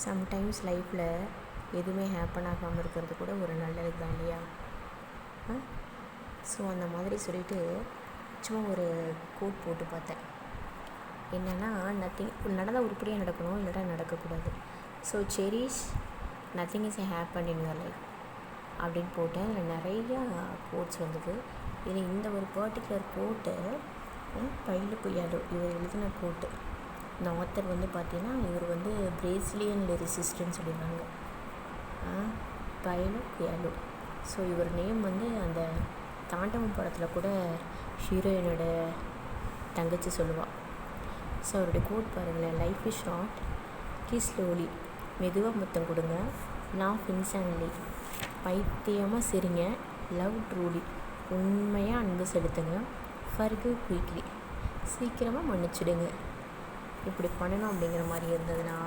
Sometimes லைஃப்பில் எதுவுமே happen ஆகாமல் இருக்கிறது கூட ஒரு நல்லது தான் இல்லையா? ஸோ அந்த மாதிரி சொல்லிவிட்டு சும்மா ஒரு கோட் போட்டு பார்த்தேன். என்னென்னா, நடந்தால் உருப்படியாக நடக்கணும், இல்லைனா நடக்கக்கூடாது. So cherish nothing is a happen in your life அப்படின்னு போட்டேன். அதில் நிறையா கோட்ஸ் வந்தது. இதில் இந்த ஒரு பர்டிகுலர் கோட்டு பைலோ கொய்யாலோ இவர் எழுதின கோட்டு. இந்த ஆத்தர் பார்த்தீங்கன்னா, இவர் பிரேசிலியன் லிரிசிஸ்ட்னு சொல்லியிருந்தாங்க, பைலோ கொய்யாலோ. ஸோ இவர் நேம் அந்த தாண்டவம் படத்தில் கூட ஹீரோயினோட தங்கச்சி சொல்லுவாள். ஸோ அவருடைய கோட் பாருங்களேன். Life is short, kiss slowly, மெதுவாக முத்தம் கொடுங்க, லாஃப் இன்சான்லி, பைத்தியமாக சிரிங்க, லவ் ட்ரூலி, உண்மையாக அன்பு செலுத்துங்க, ஃபர்கிவ் குயிக்லி, சீக்கிரமாக மன்னிச்சிடுங்க. இப்படி பண்ணணும் அப்படிங்கிற மாதிரி இருந்ததுன்னா